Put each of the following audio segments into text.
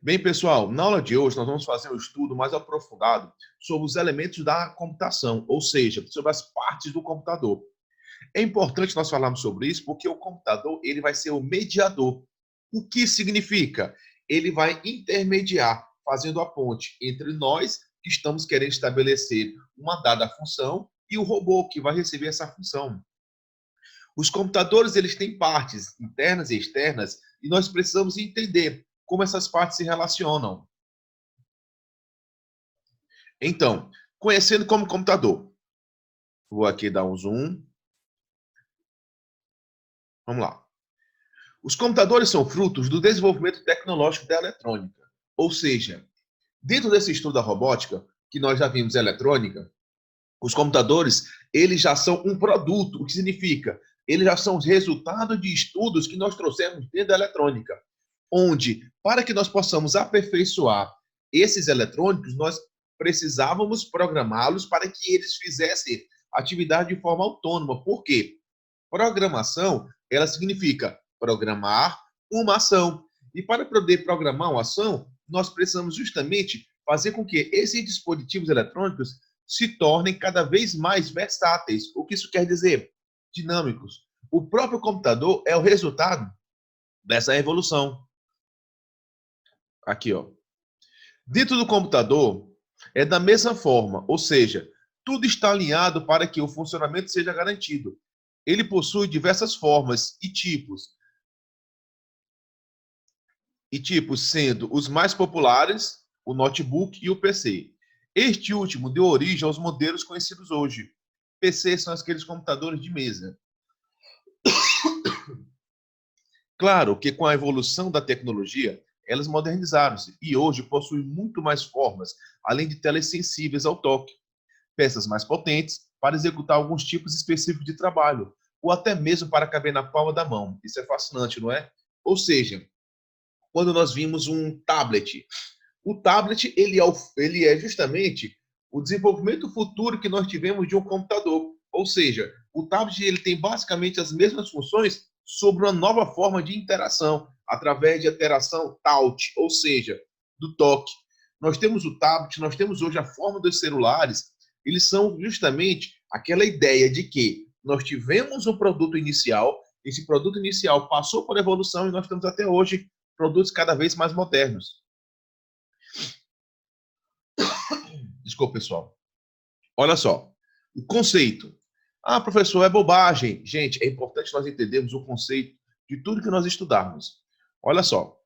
Bem, pessoal, na aula de hoje nós vamos fazer um estudo mais aprofundado sobre os elementos da computação, ou seja, sobre as partes do computador. É importante nós falarmos sobre isso porque o computador ele vai ser o mediador. O que significa? Ele vai intermediar, fazendo a ponte entre nós que estamos querendo estabelecer uma dada função e o robô que vai receber essa função. Os computadores eles têm partes internas e externas e nós precisamos entender como essas partes se relacionam. Então, conhecendo como computador, vou aqui dar um zoom. Vamos lá. Os computadores são frutos do desenvolvimento tecnológico da eletrônica. Ou seja, dentro desse estudo da robótica, que nós já vimos eletrônica, os computadores, eles já são um produto. O que significa? Eles já são resultado de estudos que nós trouxemos dentro da eletrônica, onde, para que nós possamos aperfeiçoar esses eletrônicos, nós precisávamos programá-los para que eles fizessem atividade de forma autônoma. Por quê? Programação, ela significa programar uma ação. E para poder programar uma ação, nós precisamos justamente fazer com que esses dispositivos eletrônicos se tornem cada vez mais versáteis. O que isso quer dizer? Dinâmicos. O próprio computador é o resultado dessa evolução. Aqui, ó. Dentro do computador, é da mesma forma, ou seja, tudo está alinhado para que o funcionamento seja garantido. Ele possui diversas formas e tipos sendo os mais populares, o notebook e o PC. Este último deu origem aos modelos conhecidos hoje. PC são aqueles computadores de mesa. Claro que com a evolução da tecnologia, elas modernizaram-se e hoje possuem muito mais formas, além de telas sensíveis ao toque, peças mais potentes para executar alguns tipos específicos de trabalho, ou até mesmo para caber na palma da mão. Isso é fascinante, não é? Ou seja, quando nós vimos um tablet, o tablet ele é justamente o desenvolvimento futuro que nós tivemos de um computador. Ou seja, o tablet ele tem basicamente as mesmas funções sobre uma nova forma de interação, através de interação touch, ou seja, do toque. Nós temos o tablet, nós temos hoje a forma dos celulares, eles são justamente aquela ideia de que nós tivemos um produto inicial, esse produto inicial passou por evolução e nós temos até hoje produtos cada vez mais modernos. Desculpa, pessoal. Olha só, o conceito. Ah, professor, é bobagem. Gente, é importante nós entendermos o conceito de tudo que nós estudarmos. Olha só.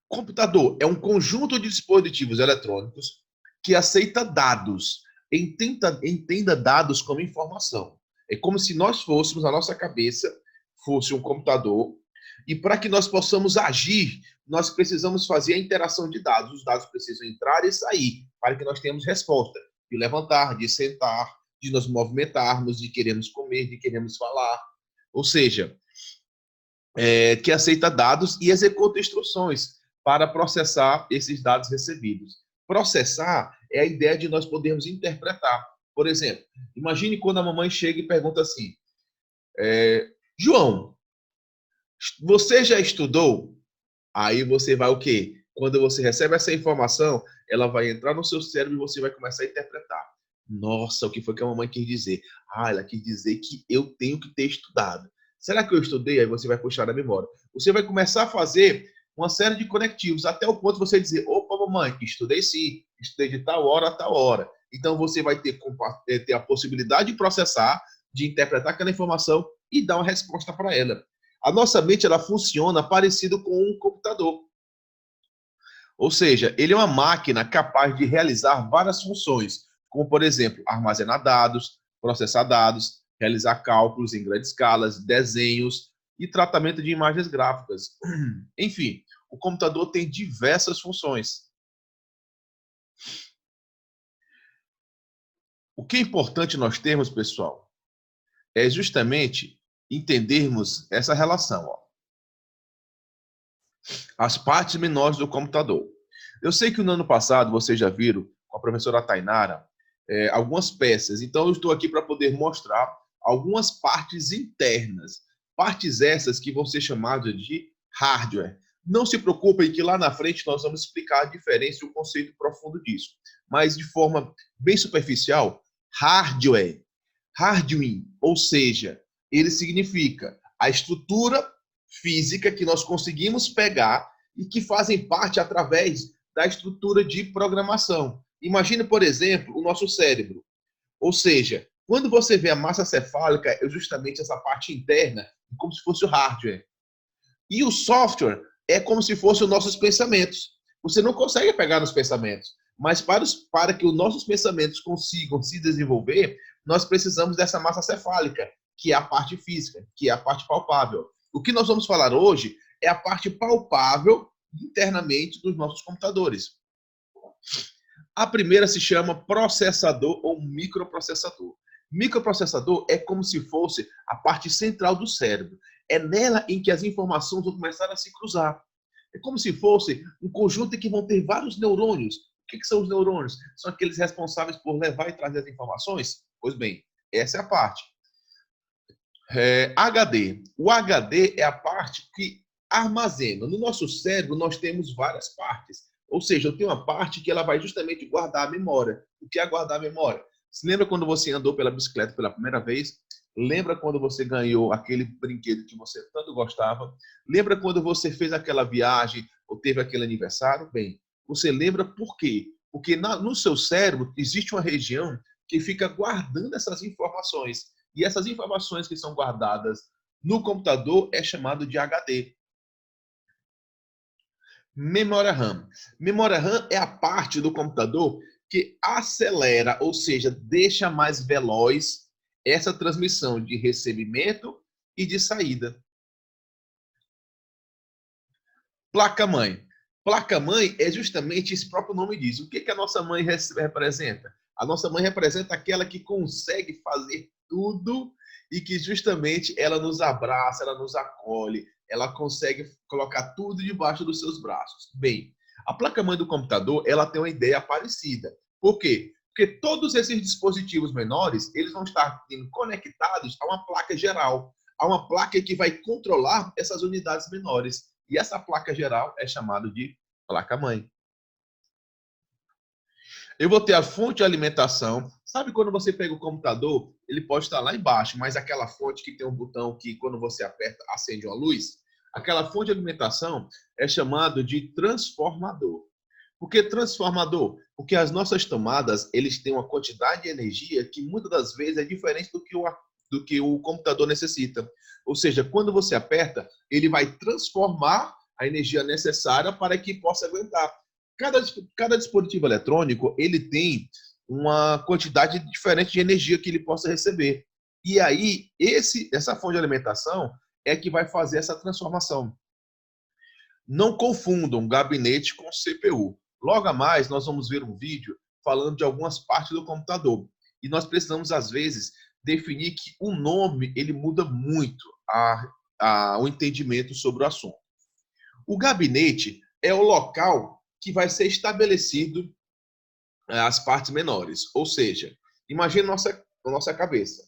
Computador é um conjunto de dispositivos eletrônicos que aceita dados. Entenda dados como informação. É como se nós fôssemos, a nossa cabeça fosse um computador, e para que nós possamos agir, nós precisamos fazer a interação de dados. Os dados precisam entrar e sair, para que nós tenhamos resposta. De levantar, de sentar, de nos movimentarmos, de queremos comer, de queremos falar. Ou seja, que aceita dados e executa instruções para processar esses dados recebidos. Processar é a ideia de nós podermos interpretar. Por exemplo, imagine quando a mamãe chega e pergunta assim, João, você já estudou? Aí você vai o quê? Quando você recebe essa informação, ela vai entrar no seu cérebro e você vai começar a interpretar. Nossa, o que foi que a mamãe quis dizer? Ah, ela quis dizer que eu tenho que ter estudado. Será que eu estudei? Aí você vai puxar a memória. Você vai começar a fazer uma série de conectivos, até o ponto de você dizer, opa, mamãe, estudei sim, estudei de tal hora a tal hora. Então você vai ter a possibilidade de processar, de interpretar aquela informação e dar uma resposta para ela. A nossa mente ela funciona parecido com um computador. Ou seja, ele é uma máquina capaz de realizar várias funções, como, por exemplo, armazenar dados, processar dados, realizar cálculos em grandes escalas, desenhos e tratamento de imagens gráficas. Enfim, o computador tem diversas funções. O que é importante nós termos, pessoal, é justamente entendermos essa relação. Ó. As partes menores do computador. Eu sei que no ano passado vocês já viram com a professora Tainara algumas peças, então eu estou aqui para poder mostrar algumas partes internas, partes essas que vão ser chamadas de hardware. Não se preocupem que lá na frente nós vamos explicar a diferença e o conceito profundo disso. Mas de forma bem superficial, hardware, hardware, ou seja, ele significa a estrutura física que nós conseguimos pegar e que fazem parte através da estrutura de programação. Imagine, por exemplo, o nosso cérebro. Ou seja, quando você vê a massa cefálica, é justamente essa parte interna, como se fosse o hardware. E o software é como se fossem os nossos pensamentos. Você não consegue pegar nos pensamentos, mas para que os nossos pensamentos consigam se desenvolver, nós precisamos dessa massa cefálica, que é a parte física, que é a parte palpável. O que nós vamos falar hoje é a parte palpável internamente dos nossos computadores. A primeira se chama processador ou microprocessador. Microprocessador é como se fosse a parte central do cérebro. É nela em que as informações vão começar a se cruzar. É como se fosse um conjunto em que vão ter vários neurônios. O que são os neurônios? São aqueles responsáveis por levar e trazer as informações? Pois bem, essa é a parte. HD. O HD é a parte que armazena. No nosso cérebro, nós temos várias partes. Ou seja, eu tenho uma parte que ela vai justamente guardar a memória. O que é guardar a memória? Se lembra quando você andou pela bicicleta pela primeira vez? Lembra quando você ganhou aquele brinquedo que você tanto gostava? Lembra quando você fez aquela viagem ou teve aquele aniversário? Bem, você lembra por quê? Porque no seu cérebro existe uma região que fica guardando essas informações. E essas informações que são guardadas no computador é chamado de HD. Memória RAM. Memória RAM é a parte do computador que acelera, ou seja, deixa mais veloz essa transmissão de recebimento e de saída. Placa-mãe. Placa-mãe é justamente esse próprio nome diz. O que a nossa mãe representa? A nossa mãe representa aquela que consegue fazer tudo e que justamente ela nos abraça, ela nos acolhe, ela consegue colocar tudo debaixo dos seus braços. Bem, a placa-mãe do computador, ela tem uma ideia parecida. Por quê? Porque todos esses dispositivos menores, eles vão estar conectados a uma placa geral, a uma placa que vai controlar essas unidades menores. E essa placa geral é chamada de placa-mãe. Eu vou ter a fonte de alimentação. Sabe quando você pega o computador, ele pode estar lá embaixo, mas aquela fonte que tem um botão que quando você aperta, acende uma luz? Aquela fonte de alimentação é chamada de transformador. Por que transformador? Porque as nossas tomadas, eles têm uma quantidade de energia que muitas das vezes é diferente do que o computador necessita. Ou seja, quando você aperta, ele vai transformar a energia necessária para que possa aguentar. Cada dispositivo eletrônico, ele tem uma quantidade diferente de energia que ele possa receber. E aí, essa fonte de alimentação é que vai fazer essa transformação. Não confundam gabinete com CPU. Logo a mais, nós vamos ver um vídeo falando de algumas partes do computador. E nós precisamos, às vezes, definir que o nome ele muda muito o entendimento sobre o assunto. O gabinete é o local que vai ser estabelecido as partes menores. Ou seja, imagine nossa cabeça.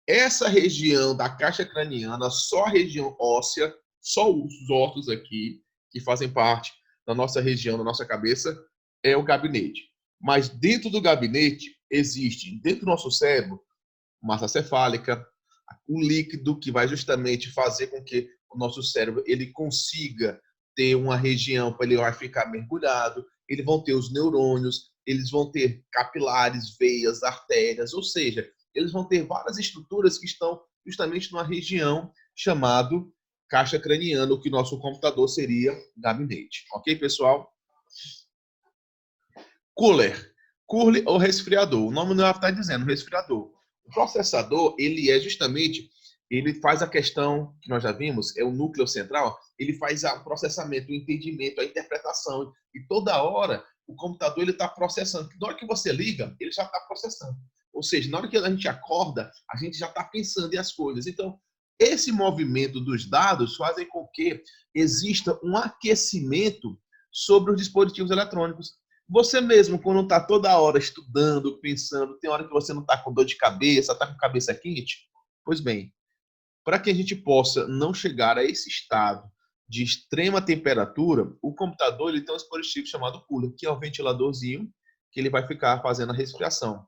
Essa região da caixa craniana, só a região óssea, só os ossos aqui, que fazem parte da nossa região, da nossa cabeça, é o gabinete. Mas dentro do gabinete existe, dentro do nosso cérebro, massa cefálica, um líquido que vai justamente fazer com que o nosso cérebro ele consiga ter uma região para ele vai ficar mergulhado, eles vão ter os neurônios, eles vão ter capilares, veias, artérias, ou seja, eles vão ter várias estruturas que estão justamente numa região chamado caixa craniana, o que nosso computador seria gabinete. Ok, pessoal? Cooler. Cooler ou resfriador. O nome não está dizendo resfriador. O processador, ele é justamente, ele faz a questão que nós já vimos, é o núcleo central, ele faz o processamento, o entendimento, a interpretação. E toda hora o computador ele está processando. Na hora que você liga, ele já está processando. Ou seja, na hora que a gente acorda, a gente já está pensando em as coisas. Então, esse movimento dos dados faz com que exista um aquecimento sobre os dispositivos eletrônicos. Você mesmo, quando está toda hora estudando, pensando, tem hora que você não está com dor de cabeça, está com cabeça quente? Pois bem, para que a gente possa não chegar a esse estado de extrema temperatura, o computador ele tem um dispositivo chamado cooler, que é o ventiladorzinho que ele vai ficar fazendo a resfriação.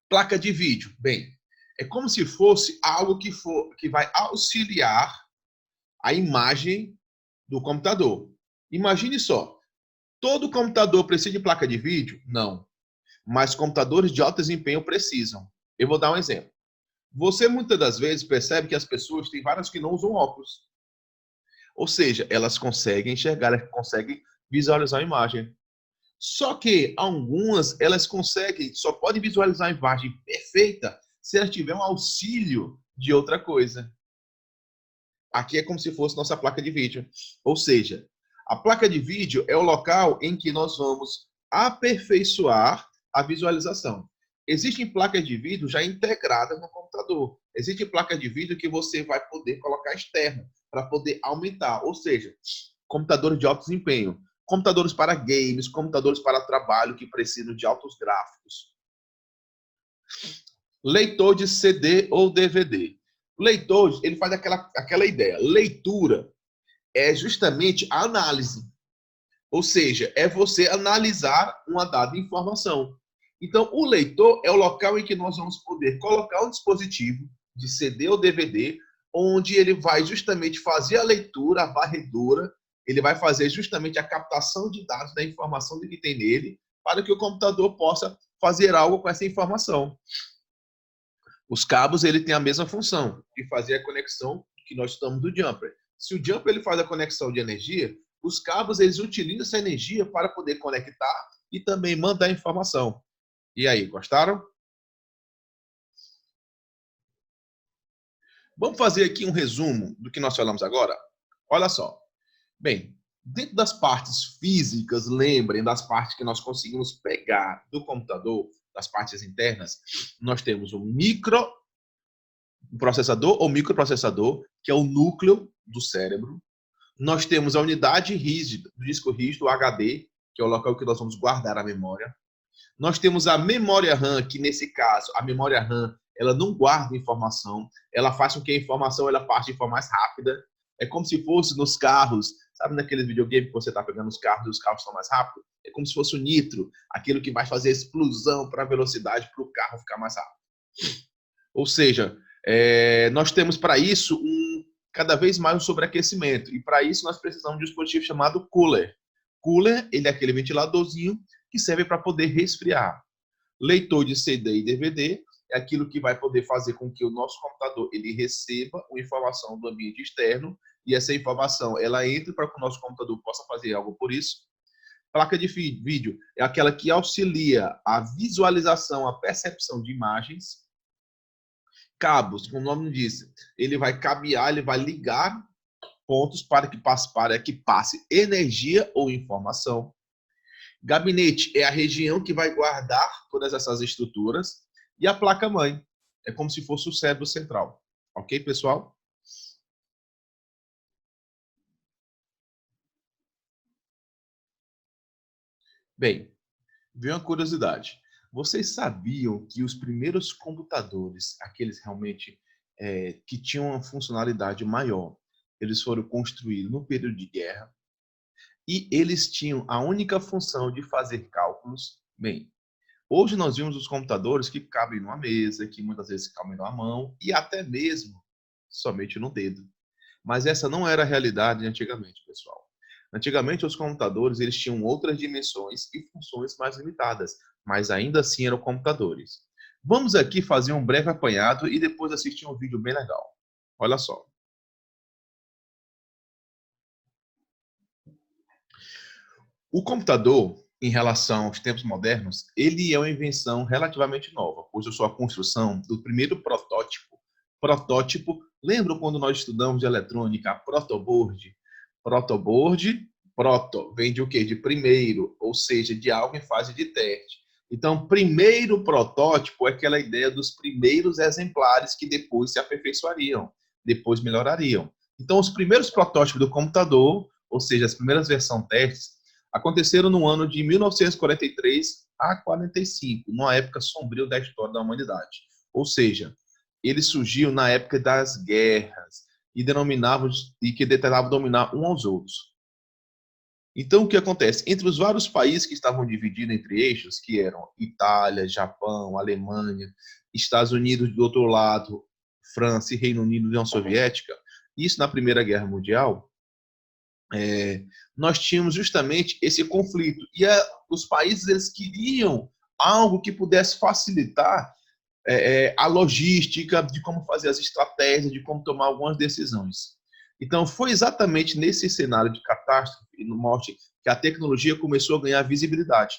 Placa de vídeo, bem, é como se fosse algo que vai auxiliar a imagem do computador. Imagine só, todo computador precisa de placa de vídeo? Não. Mas computadores de alto desempenho precisam. Eu vou dar um exemplo. Você muitas das vezes percebe que as pessoas têm várias que não usam óculos. Ou seja, elas conseguem enxergar, elas conseguem visualizar a imagem. Só que algumas, elas conseguem, só podem visualizar a imagem perfeita se elas tiverem um auxílio de outra coisa. Aqui é como se fosse nossa placa de vídeo. Ou seja, a placa de vídeo é o local em que nós vamos aperfeiçoar a visualização. Existem placas de vídeo já integradas no computador. Existe placa de vídeo que você vai poder colocar externo para poder aumentar. Ou seja, computadores de alto desempenho, computadores para games, computadores para trabalho que precisam de altos gráficos. Leitor de CD ou DVD. O leitor, ele faz aquela ideia. Leitura é justamente a análise. Ou seja, é você analisar uma dada informação. Então, o leitor é o local em que nós vamos poder colocar um dispositivo de CD ou DVD, onde ele vai justamente fazer a leitura, a varredura, ele vai fazer justamente a captação de dados da informação que tem nele, para que o computador possa fazer algo com essa informação. Os cabos ele tem a mesma função de fazer a conexão que nós estamos do jumper. Se o jumper ele faz a conexão de energia, os cabos eles utilizam essa energia para poder conectar e também mandar informação. E aí, gostaram? Vamos fazer aqui um resumo do que nós falamos agora? Olha só. Bem, dentro das partes físicas, lembrem das partes que nós conseguimos pegar do computador, das partes internas, nós temos o microprocessador ou microprocessador, que é o núcleo do cérebro. Nós temos a unidade rígida, do disco rígido, o HD, que é o local que nós vamos guardar a memória. Nós temos a memória RAM, que nesse caso, a memória RAM, ela não guarda informação, ela faz com que a informação ela passe de forma mais rápida. É como se fosse nos carros, sabe naqueles videogames que você está pegando os carros e os carros são mais rápidos? É como se fosse o nitro, aquilo que vai fazer a explosão para a velocidade para o carro ficar mais rápido. Ou seja, nós temos para isso cada vez mais um sobreaquecimento. E para isso nós precisamos de um dispositivo chamado cooler. Cooler, ele é aquele ventiladorzinho que serve para poder resfriar. Leitor de CD e DVD é aquilo que vai poder fazer com que o nosso computador ele receba uma informação do ambiente externo e essa informação ela entre para que o nosso computador possa fazer algo por isso. Placa de vídeo é aquela que auxilia a visualização, a percepção de imagens. Cabos, como o nome diz, ele vai cabear, ele vai ligar pontos para que passe energia ou informação. Gabinete é a região que vai guardar todas essas estruturas. E a placa-mãe é como se fosse o cérebro central. Ok, pessoal? Bem, veio uma curiosidade. Vocês sabiam que os primeiros computadores, aqueles realmente que tinham uma funcionalidade maior, eles foram construídos no período de guerra e eles tinham a única função de fazer cálculos? Bem, hoje nós vimos os computadores que cabem numa mesa, que muitas vezes cabem numa mão e até mesmo somente no dedo. Mas essa não era a realidade antigamente, pessoal. Antigamente os computadores eles tinham outras dimensões e funções mais limitadas, mas ainda assim eram computadores. Vamos aqui fazer um breve apanhado e depois assistir um vídeo bem legal. Olha só. O computador, em relação aos tempos modernos, ele é uma invenção relativamente nova, pois a sua construção do primeiro protótipo. Protótipo, lembram quando nós estudamos de eletrônica, protoboard? Protoboard, proto, vem de o quê? De primeiro, ou seja, de algo em fase de teste. Então, primeiro protótipo é aquela ideia dos primeiros exemplares que depois se aperfeiçoariam, depois melhorariam. Então, os primeiros protótipos do computador, ou seja, as primeiras versões testes, aconteceram no ano de 1943 a 45, numa época sombria da história da humanidade. Ou seja, ele surgiu na época das guerras, e denominavam e que tentavam dominar uns aos outros. Então, o que acontece? Entre os vários países que estavam divididos entre eixos, que eram Itália, Japão, Alemanha, Estados Unidos do outro lado, França e Reino Unido, União Soviética, isso na Primeira Guerra Mundial, nós tínhamos justamente esse conflito. E os países eles queriam algo que pudesse facilitar a logística, de como fazer as estratégias, de como tomar algumas decisões. Então, foi exatamente nesse cenário de catástrofe e morte que a tecnologia começou a ganhar visibilidade.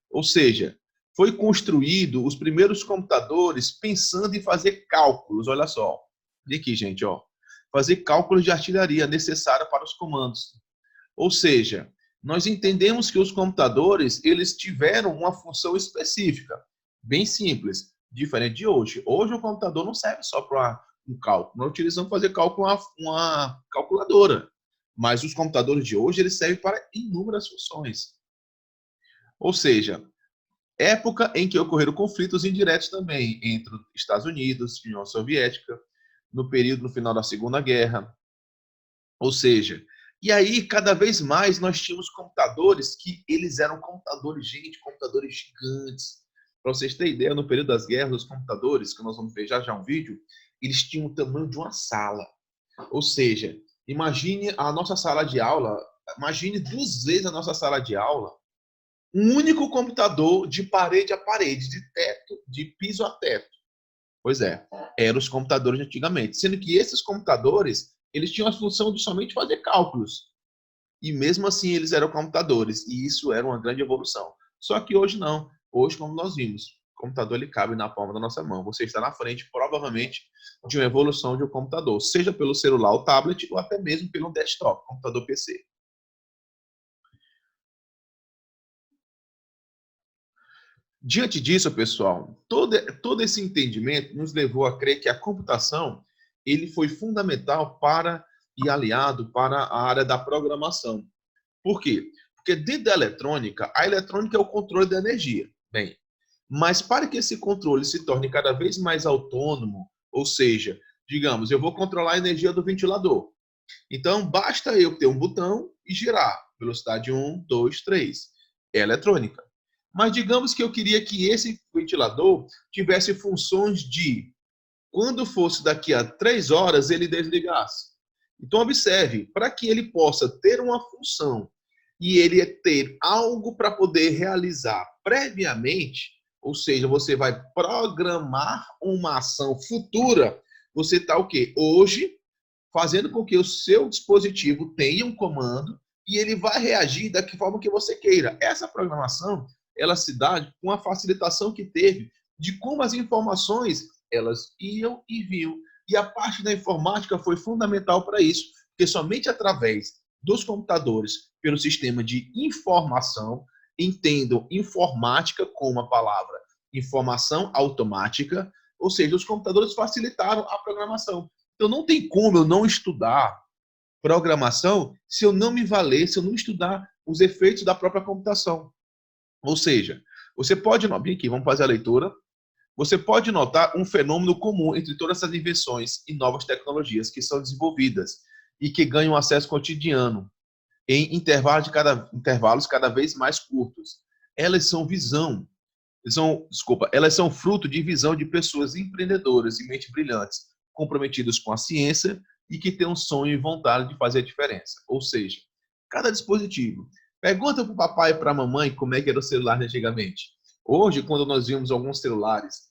Ou seja, foi construído os primeiros computadores pensando em fazer cálculos. Olha só, olha aqui, gente, ó, fazer cálculos de artilharia necessária para os comandos. Ou seja, nós entendemos que os computadores eles tiveram uma função específica, bem simples, diferente de hoje. Hoje o computador não serve só para um cálculo. Nós utilizamos fazer cálculo uma calculadora. Mas os computadores de hoje eles servem para inúmeras funções. Ou seja, época em que ocorreram conflitos indiretos também entre Estados Unidos e União Soviética, no período no final da Segunda Guerra. Ou seja, e aí cada vez mais nós tínhamos computadores que eles eram computadores, gente, computadores gigantes. Para vocês terem ideia, no período das guerras, os computadores, que nós vamos ver já um vídeo, eles tinham o tamanho de uma sala. Ou seja, imagine a nossa sala de aula, imagine 2 vezes a nossa sala de aula, um único computador de parede a parede, de teto, de piso a teto. Pois é, eram os computadores de antigamente. Sendo que esses computadores, eles tinham a função de somente fazer cálculos. E mesmo assim eles eram computadores. E isso era uma grande evolução. Só que hoje não. Hoje, como nós vimos, o computador ele cabe na palma da nossa mão. Você está na frente, provavelmente, de uma evolução de um computador. Seja pelo celular, o tablet, ou até mesmo pelo desktop, computador PC. Diante disso, pessoal, todo esse entendimento nos levou a crer que a computação ele foi fundamental para e aliado para a área da programação. Por quê? Porque dentro da eletrônica, a eletrônica é o controle da energia. Bem, mas para que esse controle se torne cada vez mais autônomo, ou seja, digamos, eu vou controlar a energia do ventilador. Então, basta eu ter um botão e girar. Velocidade 1, 2, 3. É eletrônica. Mas digamos que eu queria que esse ventilador tivesse funções de, quando fosse daqui a 3 horas, ele desligasse. Então, observe, para que ele possa ter uma função e ele ter algo para poder realizar previamente, ou seja, você vai programar uma ação futura, você está o quê? Hoje, fazendo com que o seu dispositivo tenha um comando e ele vai reagir da forma que você queira. Essa programação, ela se dá com a facilitação que teve de como as informações elas iam e vinham. E a parte da informática foi fundamental para isso, porque somente através dos computadores, pelo sistema de informação, entendam informática como a palavra informação automática, ou seja, os computadores facilitaram a programação. Então não tem como eu não estudar programação se eu não me valer, se eu não estudar os efeitos da própria computação. Ou seja, você pode, bem aqui, vamos fazer a leitura. Você pode notar um fenômeno comum entre todas essas invenções e novas tecnologias que são desenvolvidas e que ganham acesso cotidiano em intervalos cada vez mais curtos. Elas são fruto de visão de pessoas empreendedoras e mentes brilhantes, comprometidos com a ciência e que têm um sonho e vontade de fazer a diferença. Ou seja, cada dispositivo. Pergunta para o papai e para a mamãe como é que era o celular antigamente. Hoje, quando nós vimos alguns celulares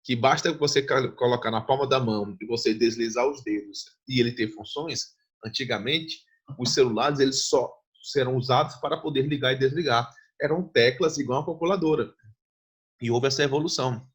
que basta você colocar na palma da mão e você deslizar os dedos e ele ter funções, antigamente, os celulares eles só serão usados para poder ligar e desligar. Eram teclas igual a calculadora. E houve essa evolução.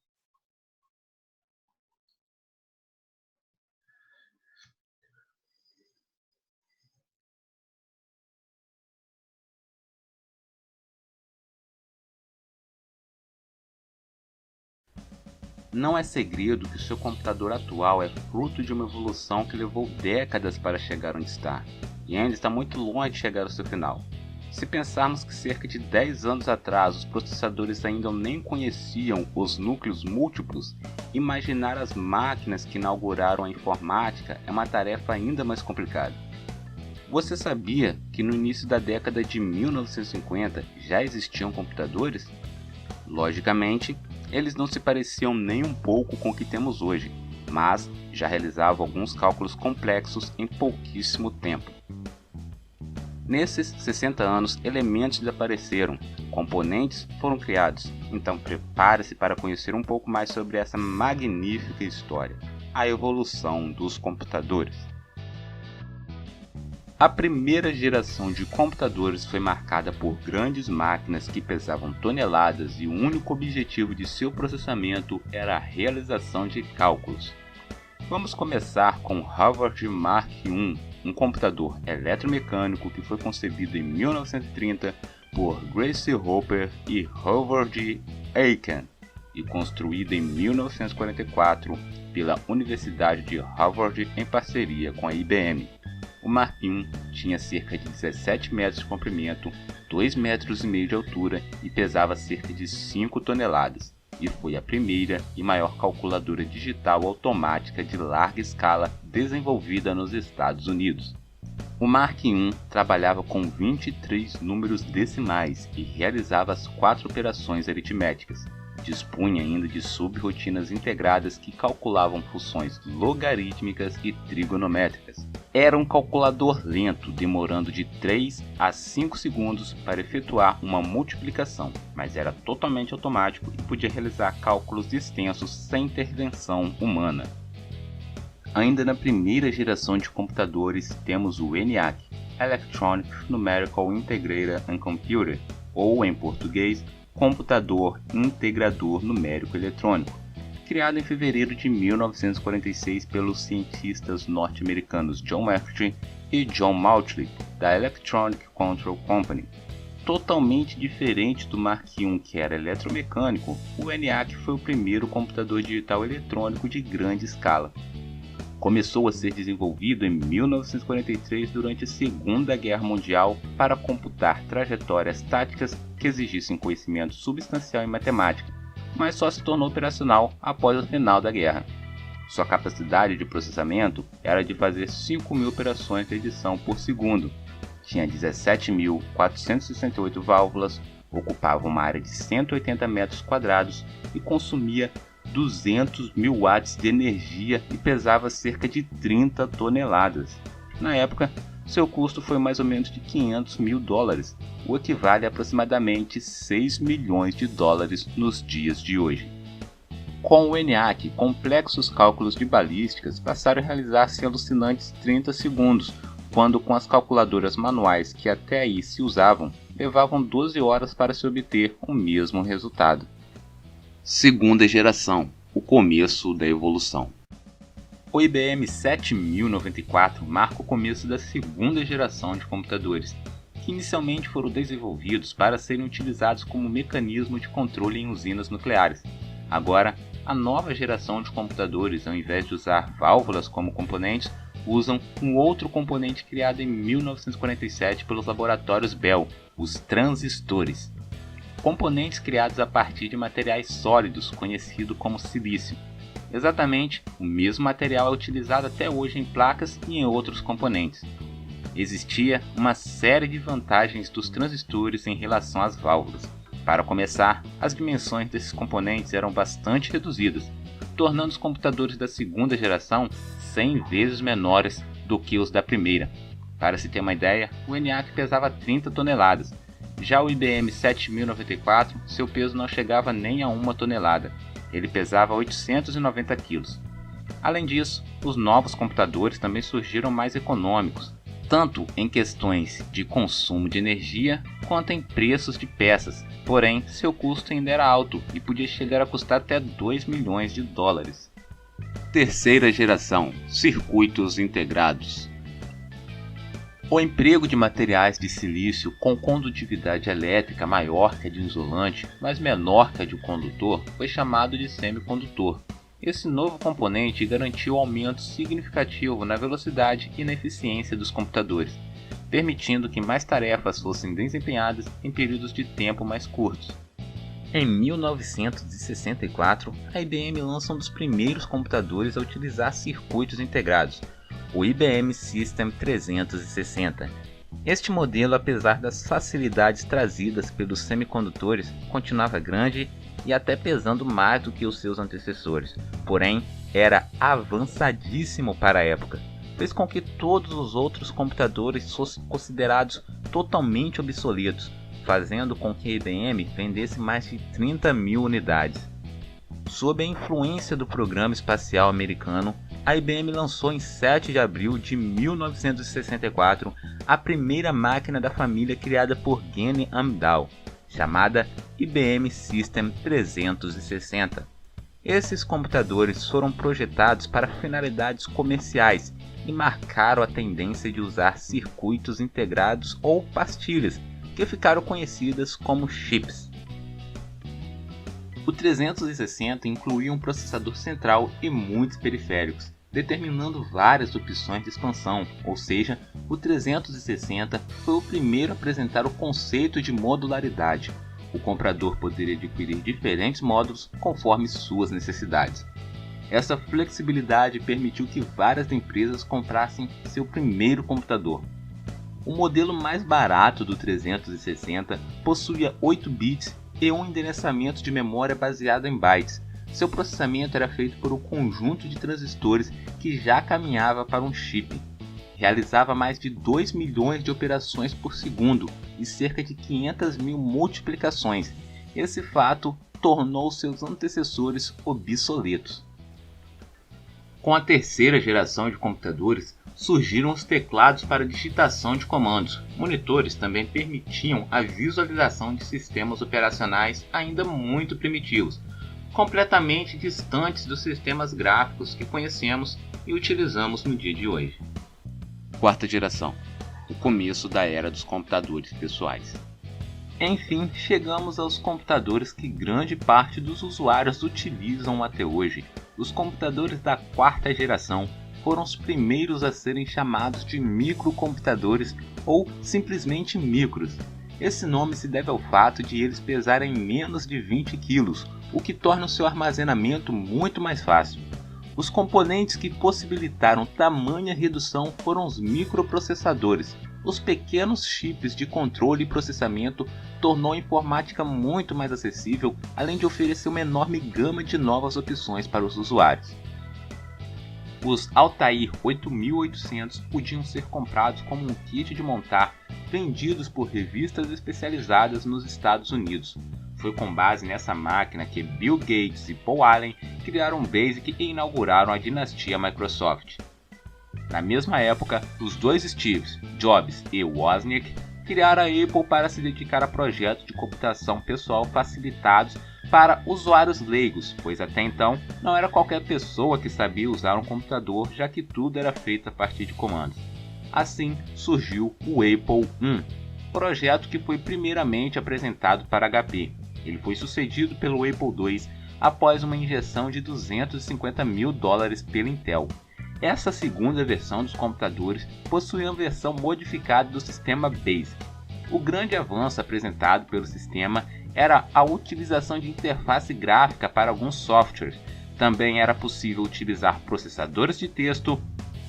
Não é segredo que o seu computador atual é fruto de uma evolução que levou décadas para chegar onde está, e ainda está muito longe de chegar ao seu final. Se pensarmos que cerca de 10 anos atrás os processadores ainda nem conheciam os núcleos múltiplos, imaginar as máquinas que inauguraram a informática é uma tarefa ainda mais complicada. Você sabia que no início da década de 1950 já existiam computadores? Logicamente, eles não se pareciam nem um pouco com o que temos hoje, mas já realizavam alguns cálculos complexos em pouquíssimo tempo. Nesses 60 anos, elementos desapareceram, componentes foram criados, então prepare-se para conhecer um pouco mais sobre essa magnífica história, a evolução dos computadores. A primeira geração de computadores foi marcada por grandes máquinas que pesavam toneladas e o único objetivo de seu processamento era a realização de cálculos. Vamos começar com o Harvard Mark I, um computador eletromecânico que foi concebido em 1930 por Grace Hopper e Howard Aiken e construído em 1944 pela Universidade de Harvard em parceria com a IBM. O Mark I tinha cerca de 17 metros de comprimento, 2,5 metros de altura e pesava cerca de 5 toneladas, e foi a primeira e maior calculadora digital automática de larga escala desenvolvida nos Estados Unidos. O Mark I trabalhava com 23 números decimais e realizava as 4 operações aritméticas. Dispunha ainda de subrotinas integradas que calculavam funções logarítmicas e trigonométricas. Era um calculador lento, demorando de 3 a 5 segundos para efetuar uma multiplicação, mas era totalmente automático e podia realizar cálculos extensos sem intervenção humana. Ainda na primeira geração de computadores temos o ENIAC, Electronic Numerical Integrator and Computer, ou em português, Computador Integrador Numérico Eletrônico, criado em fevereiro de 1946 pelos cientistas norte-americanos John Lefferts e John Mauchly, da Electronic Control Company. Totalmente diferente do Mark I, que era eletromecânico, o ENIAC foi o primeiro computador digital eletrônico de grande escala. Começou a ser desenvolvido em 1943 durante a Segunda Guerra Mundial para computar trajetórias táticas que exigissem conhecimento substancial em matemática, mas só se tornou operacional após o final da guerra. Sua capacidade de processamento era de fazer 5.000 operações de edição por segundo, tinha 17.468 válvulas, ocupava uma área de 180 metros quadrados e consumia 200.000 watts de energia e pesava cerca de 30 toneladas. Na época, seu custo foi mais ou menos de $500 mil, o equivale a aproximadamente 6 milhões de dólares nos dias de hoje. Com o ENIAC, complexos cálculos de balísticas passaram a realizar-se em alucinantes 30 segundos, quando com as calculadoras manuais que até aí se usavam, levavam 12 horas para se obter o mesmo resultado. Segunda geração, o começo da evolução. O IBM 7094 marca o começo da segunda geração de computadores, que inicialmente foram desenvolvidos para serem utilizados como mecanismo de controle em usinas nucleares. Agora, a nova geração de computadores, ao invés de usar válvulas como componentes, usam um outro componente criado em 1947 pelos laboratórios Bell, os transistores. Componentes criados a partir de materiais sólidos, conhecido como silício. Exatamente o mesmo material é utilizado até hoje em placas e em outros componentes. Existia uma série de vantagens dos transistores em relação às válvulas. Para começar, as dimensões desses componentes eram bastante reduzidas, tornando os computadores da segunda geração 100 vezes menores do que os da primeira. Para se ter uma ideia, o ENIAC pesava 30 toneladas. Já o IBM 7094, seu peso não chegava nem a 1 tonelada. Ele pesava 890 kg. Além disso, os novos computadores também surgiram mais econômicos, tanto em questões de consumo de energia quanto em preços de peças. Porém, seu custo ainda era alto e podia chegar a custar até 2 milhões de dólares. Terceira geração, circuitos integrados. O emprego de materiais de silício com condutividade elétrica maior que a de um isolante, mas menor que a de um condutor, foi chamado de semicondutor. Esse novo componente garantiu aumento significativo na velocidade e na eficiência dos computadores. permitindo que mais tarefas fossem desempenhadas em períodos de tempo mais curtos. Em 1964, a IBM lança um dos primeiros computadores a utilizar circuitos integrados, o IBM System 360. Este modelo, apesar das facilidades trazidas pelos semicondutores, continuava grande e até pesando mais do que os seus antecessores, porém era avançadíssimo para a época. Fez com que todos os outros computadores fossem considerados totalmente obsoletos, fazendo com que a IBM vendesse mais de 30 mil unidades. Sob a influência do programa espacial americano, a IBM lançou em 7 de abril de 1964 a primeira máquina da família criada por Gene Amdahl, chamada IBM System 360. Esses computadores foram projetados para finalidades comerciais e marcaram a tendência de usar circuitos integrados ou pastilhas, que ficaram conhecidas como chips. O 360 incluía um processador central e muitos periféricos, determinando várias opções de expansão, ou seja, o 360 foi o primeiro a apresentar o conceito de modularidade. O comprador poderia adquirir diferentes módulos conforme suas necessidades. Essa flexibilidade permitiu que várias empresas comprassem seu primeiro computador. O modelo mais barato do 360 possuía 8 bits e um endereçamento de memória baseado em bytes. Seu processamento era feito por um conjunto de transistores que já caminhava para um chip. Realizava mais de 2 milhões de operações por segundo e cerca de 500 mil multiplicações. Esse fato tornou seus antecessores obsoletos. Com a terceira geração de computadores, surgiram os teclados para digitação de comandos. Monitores também permitiam a visualização de sistemas operacionais ainda muito primitivos, completamente distantes dos sistemas gráficos que conhecemos e utilizamos no dia de hoje. Quarta geração, o começo da era dos computadores pessoais. Enfim, chegamos aos computadores que grande parte dos usuários utilizam até hoje. Os computadores da quarta geração foram os primeiros a serem chamados de microcomputadores ou simplesmente micros. Esse nome se deve ao fato de eles pesarem menos de 20 kg, o que torna o seu armazenamento muito mais fácil. Os componentes que possibilitaram tamanha redução foram os microprocessadores. Os pequenos chips de controle e processamento tornou a informática muito mais acessível, além de oferecer uma enorme gama de novas opções para os usuários. Os Altair 8800 podiam ser comprados como um kit de montar, vendidos por revistas especializadas nos Estados Unidos. Foi com base nessa máquina que Bill Gates e Paul Allen criaram o BASIC e inauguraram a dinastia Microsoft. Na mesma época, os dois Steves, Jobs e Wozniak, criaram a Apple para se dedicar a projetos de computação pessoal facilitados para usuários leigos, pois até então não era qualquer pessoa que sabia usar um computador, já que tudo era feito a partir de comandos. Assim surgiu o Apple I, projeto que foi primeiramente apresentado para HP. Ele foi sucedido pelo Apple II após uma injeção de $250 mil pela Intel. Essa segunda versão dos computadores possuía uma versão modificada do sistema BASIC. O grande avanço apresentado pelo sistema era a utilização de interface gráfica para alguns softwares. Também era possível utilizar processadores de texto,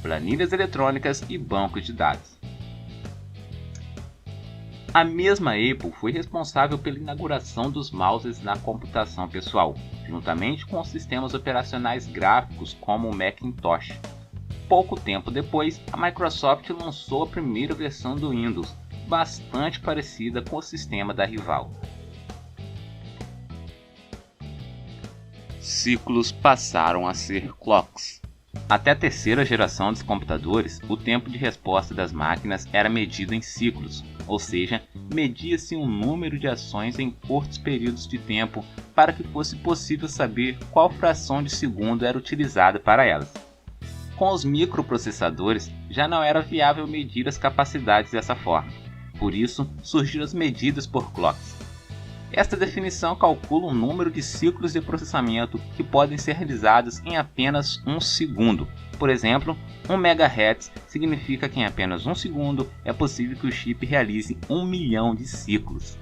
planilhas eletrônicas e bancos de dados. A mesma Apple foi responsável pela inauguração dos mouses na computação pessoal, juntamente com os sistemas operacionais gráficos como o Macintosh. Pouco tempo depois, a Microsoft lançou a primeira versão do Windows, bastante parecida com o sistema da rival. Ciclos passaram a ser clocks. Até a terceira geração dos computadores, o tempo de resposta das máquinas era medido em ciclos, ou seja, media-se um número de ações em curtos períodos de tempo para que fosse possível saber qual fração de segundo era utilizada para elas. Com os microprocessadores, já não era viável medir as capacidades dessa forma, por isso surgiram as medidas por clocks. Esta definição calcula o número de ciclos de processamento que podem ser realizados em apenas um segundo. Por exemplo, 1 MHz significa que em apenas 1 segundo é possível que o chip realize 1 milhão de ciclos.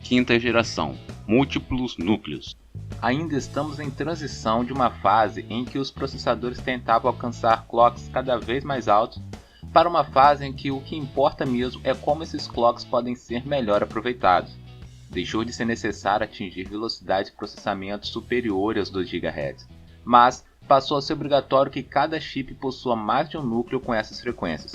Quinta geração, múltiplos núcleos. Ainda estamos em transição de uma fase em que os processadores tentavam alcançar clocks cada vez mais altos para uma fase em que o que importa mesmo é como esses clocks podem ser melhor aproveitados. Deixou de ser necessário atingir velocidades de processamento superiores aos 2 GHz, mas passou a ser obrigatório que cada chip possua mais de um núcleo com essas frequências.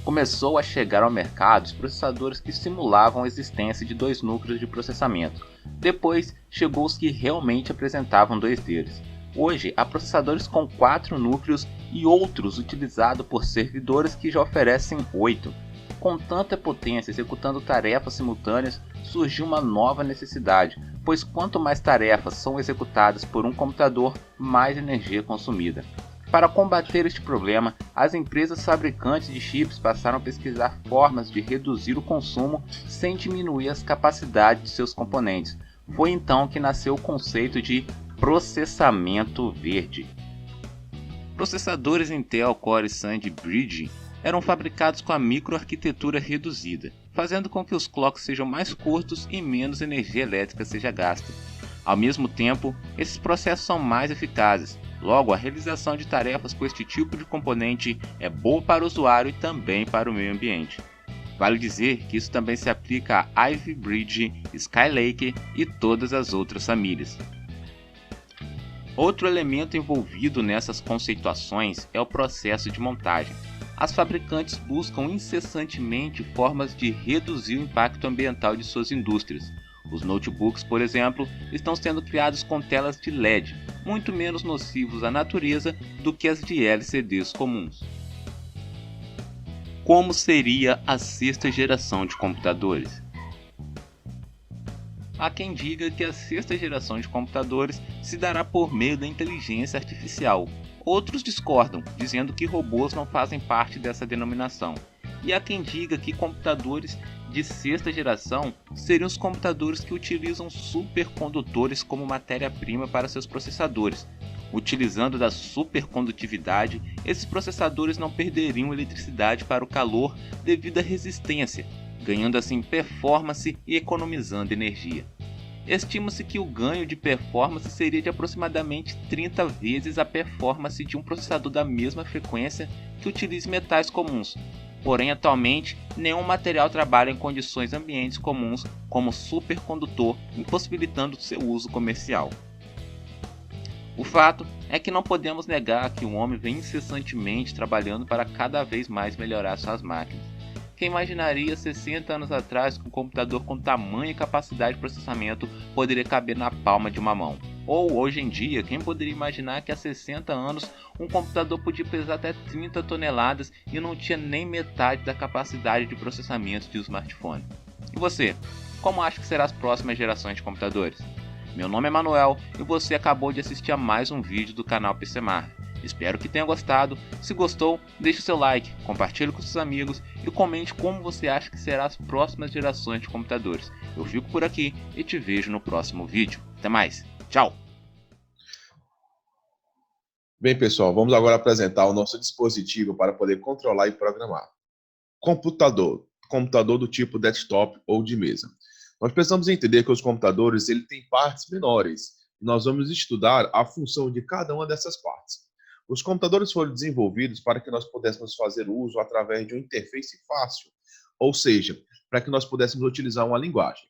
Começou a chegar ao mercado os processadores que simulavam a existência de 2 núcleos de processamento. Depois chegou os que realmente apresentavam 2 deles. Hoje há processadores com 4 núcleos e outros utilizados por servidores que já oferecem 8. Com tanta potência executando tarefas simultâneas, surgiu uma nova necessidade, pois quanto mais tarefas são executadas por um computador, mais energia é consumida. Para combater este problema, as empresas fabricantes de chips passaram a pesquisar formas de reduzir o consumo sem diminuir as capacidades de seus componentes. Foi então que nasceu o conceito de processamento verde. Processadores Intel Core Sand Bridge eram fabricados com a microarquitetura reduzida, fazendo com que os clocks sejam mais curtos e menos energia elétrica seja gasta. Ao mesmo tempo, esses processos são mais eficazes, logo a realização de tarefas com este tipo de componente é boa para o usuário e também para o meio ambiente. Vale dizer que isso também se aplica a Ivy Bridge, Skylake e todas as outras famílias. Outro elemento envolvido nessas conceituações é o processo de montagem. As fabricantes buscam incessantemente formas de reduzir o impacto ambiental de suas indústrias. Os notebooks, por exemplo, estão sendo criados com telas de LED, muito menos nocivos à natureza do que as de LCDs comuns. Como seria a 6ª geração de computadores? Há quem diga que a 6ª geração de computadores se dará por meio da inteligência artificial. Outros discordam, dizendo que robôs não fazem parte dessa denominação. E há quem diga que computadores de 6ª geração seriam os computadores que utilizam supercondutores como matéria-prima para seus processadores. Utilizando da supercondutividade, esses processadores não perderiam eletricidade para o calor devido à resistência, ganhando assim performance e economizando energia. Estima-se que o ganho de performance seria de aproximadamente 30 vezes a performance de um processador da mesma frequência que utilize metais comuns. Porém, atualmente, nenhum material trabalha em condições ambientes comuns como supercondutor, impossibilitando seu uso comercial. O fato é que não podemos negar que o homem vem incessantemente trabalhando para cada vez mais melhorar suas máquinas. Quem imaginaria 60 anos atrás que um computador com tamanha capacidade de processamento poderia caber na palma de uma mão? Ou hoje em dia, quem poderia imaginar que há 60 anos um computador podia pesar até 30 toneladas e não tinha nem metade da capacidade de processamento de um smartphone? E você, como acha que serão as próximas gerações de computadores? Meu nome é Manuel e você acabou de assistir a mais um vídeo do canal PCMark. Espero que tenha gostado. Se gostou, deixe o seu like, compartilhe com seus amigos e comente como você acha que serão as próximas gerações de computadores. Eu fico por aqui e te vejo no próximo vídeo. Até mais. Tchau! Bem, pessoal, vamos agora apresentar o nosso dispositivo para poder controlar e programar. Computador. Computador do tipo desktop ou de mesa. Nós precisamos entender que os computadores têm partes menores. E nós vamos estudar a função de cada uma dessas partes. Os computadores foram desenvolvidos para que nós pudéssemos fazer uso através de uma interface fácil, ou seja, para que nós pudéssemos utilizar uma linguagem.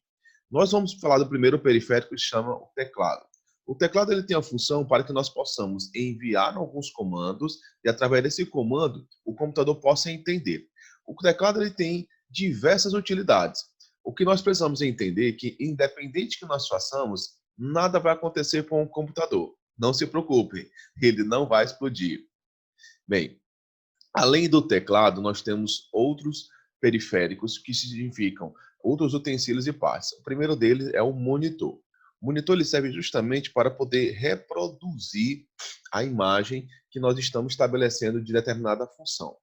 Nós vamos falar do primeiro periférico que se chama o teclado. O teclado tem a função para que nós possamos enviar alguns comandos e através desse comando o computador possa entender. O teclado tem diversas utilidades. O que nós precisamos entender é que, independente do que nós façamos, nada vai acontecer com o computador. Não se preocupem, ele não vai explodir. Bem, além do teclado, nós temos outros periféricos que significam outros utensílios e partes. O primeiro deles é o monitor. O monitor ele serve justamente para poder reproduzir a imagem que nós estamos estabelecendo de determinada função.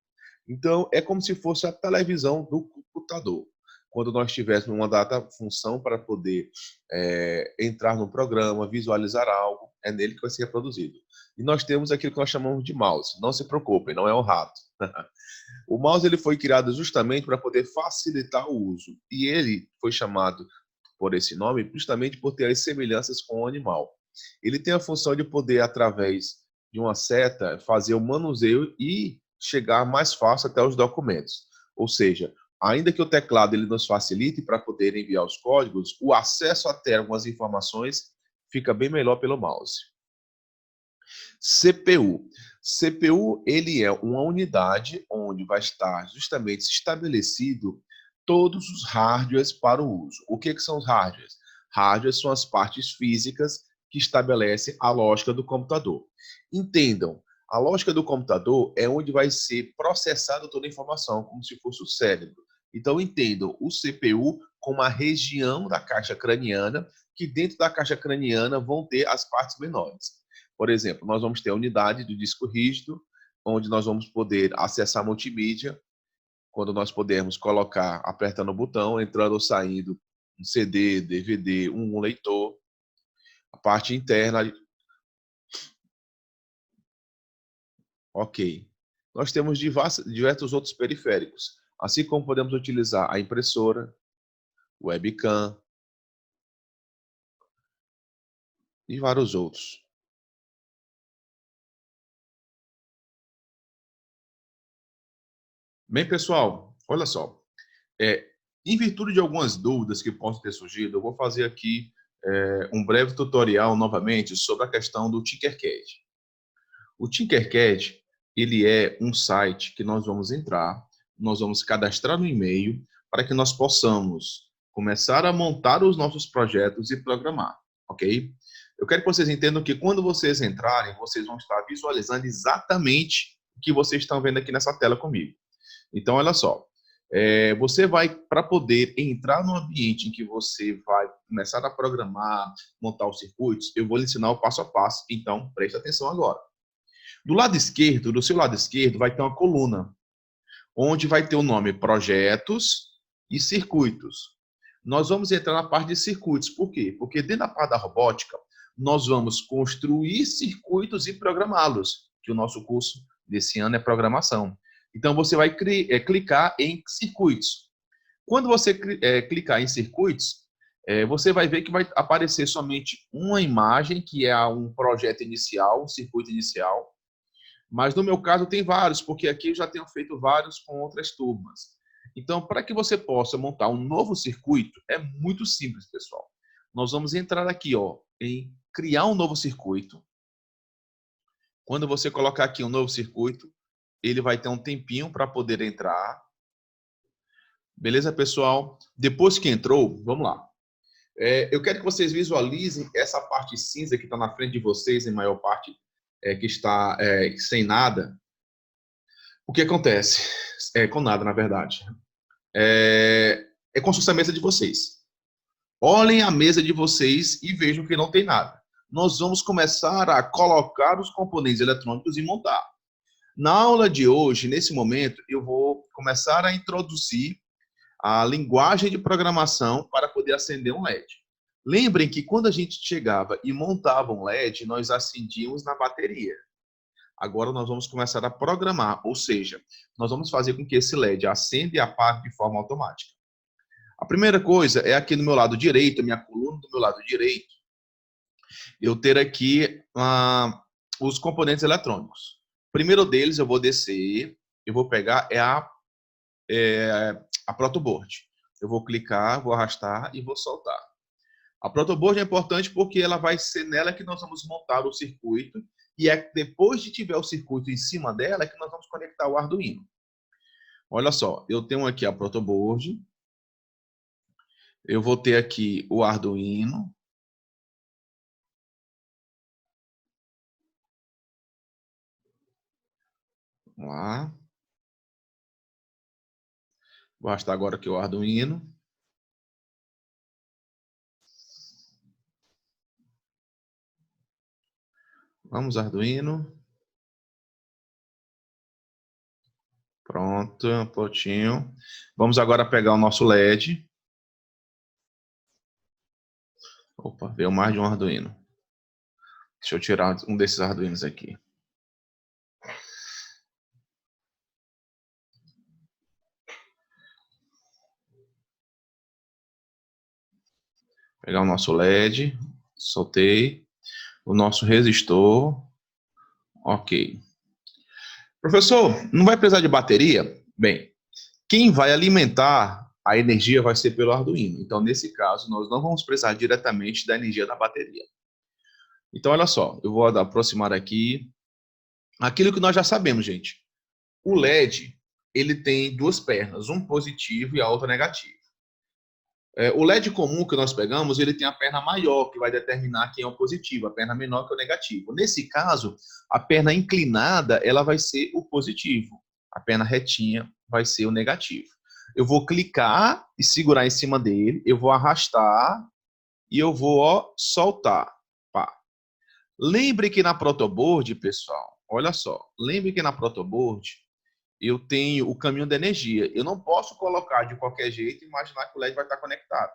Então, é como se fosse a televisão do computador. quando nós tivéssemos uma data função para poder entrar no programa, visualizar algo, é nele que vai ser reproduzido. E nós temos aquilo que nós chamamos de mouse. Não se preocupem, não é um rato. O mouse ele foi criado justamente para poder facilitar o uso. E ele foi chamado por esse nome justamente por ter as semelhanças com o animal. Ele tem a função de poder, através de uma seta, fazer o manuseio e chegar mais fácil até os documentos. Ou seja, ainda que o teclado ele nos facilite para poder enviar os códigos, o acesso até algumas informações fica bem melhor pelo mouse. CPU. CPU ele é uma unidade onde vai estar justamente estabelecido todos os hardwares para o uso. O que são os hardwares? Hardwares são as partes físicas que estabelecem a lógica do computador. Entendam, a lógica do computador é onde vai ser processada toda a informação, como se fosse o cérebro. Então, entendam o CPU como a região da caixa craniana, que dentro da caixa craniana vão ter as partes menores. Por exemplo, nós vamos ter a unidade do disco rígido, onde nós vamos poder acessar multimídia, quando nós pudermos colocar, apertando o botão, entrando ou saindo um CD, DVD, um leitor. A parte interna, ok. Nós temos diversos outros periféricos, assim como podemos utilizar a impressora, webcam e vários outros. Bem, pessoal, olha só. Em virtude de algumas dúvidas que possam ter surgido, eu vou fazer aqui um breve tutorial novamente sobre a questão do Tinkercad. O Tinkercad, ele é um site que nós vamos entrar, nós vamos cadastrar no e-mail para que nós possamos começar a montar os nossos projetos e programar, ok? Eu quero que vocês entendam que quando vocês entrarem, vocês vão estar visualizando exatamente o que vocês estão vendo aqui nessa tela comigo. Então, olha só, você vai, para poder entrar no ambiente em que você vai começar a programar, montar os circuitos, eu vou lhe ensinar o passo a passo, então preste atenção agora. Do lado esquerdo, do seu lado esquerdo, vai ter uma coluna, onde vai ter o nome Projetos e Circuitos. Nós vamos entrar na parte de circuitos, por quê? Porque dentro da parte da robótica, nós vamos construir circuitos e programá-los, que o nosso curso desse ano é programação. Então, você vai clicar em circuitos. Quando você clicar em circuitos, você vai ver que vai aparecer somente uma imagem, que é um projeto inicial, um circuito inicial. Mas no meu caso tem vários, porque aqui eu já tenho feito vários com outras turmas. Então, para que você possa montar um novo circuito, é muito simples, pessoal. Nós vamos entrar aqui em criar um novo circuito. Quando você colocar aqui um novo circuito, ele vai ter um tempinho para poder entrar. Beleza, pessoal? Depois que entrou, vamos lá. Eu quero que vocês visualizem essa parte cinza que está na frente de vocês, em maior parte, que está sem nada. O que acontece? Com nada, na verdade. É como se fosse a mesa de vocês. Olhem a mesa de vocês e vejam que não tem nada. Nós vamos começar a colocar os componentes eletrônicos e montar. Na aula de hoje, nesse momento, eu vou começar a introduzir a linguagem de programação para poder acender um LED. Lembrem que quando a gente chegava e montava um LED, nós acendíamos na bateria. Agora nós vamos começar a programar, ou seja, nós vamos fazer com que esse LED acenda e apague de forma automática. A primeira coisa é aqui no meu lado direito, a minha coluna do meu lado direito, eu ter aqui os componentes eletrônicos. O primeiro deles eu vou descer, eu vou pegar a protoboard. Eu vou clicar, vou arrastar e vou soltar. A protoboard é importante porque ela vai ser nela que nós vamos montar o circuito e é depois de tiver o circuito em cima dela que nós vamos conectar o Arduino. Olha só, eu tenho aqui a protoboard, eu vou ter aqui o Arduino, vamos lá, vou arrastar agora aqui o Arduino. Vamos, Arduino. Pronto, prontinho. Vamos agora pegar o nosso LED. Opa, veio mais de um Arduino. Deixa eu tirar um desses Arduinos aqui. Pegar o nosso LED, soltei. O nosso resistor. Ok. Professor, não vai precisar de bateria? Bem, quem vai alimentar a energia vai ser pelo Arduino. Então, nesse caso, nós não vamos precisar diretamente da energia da bateria. Então, olha só, eu vou aproximar aqui. Aquilo que nós já sabemos, gente. O LED, ele tem duas pernas, um positivo e a outra negativo. O LED comum que nós pegamos, ele tem a perna maior, que vai determinar quem é o positivo, a perna menor que é o negativo. Nesse caso, a perna inclinada, ela vai ser o positivo. A perna retinha vai ser o negativo. Eu vou clicar e segurar em cima dele, eu vou arrastar e eu vou soltar. Pá. Lembre que na protoboard, pessoal, olha só, lembre que na protoboard eu tenho o caminho da energia. Eu não posso colocar de qualquer jeito e imaginar que o LED vai estar conectado.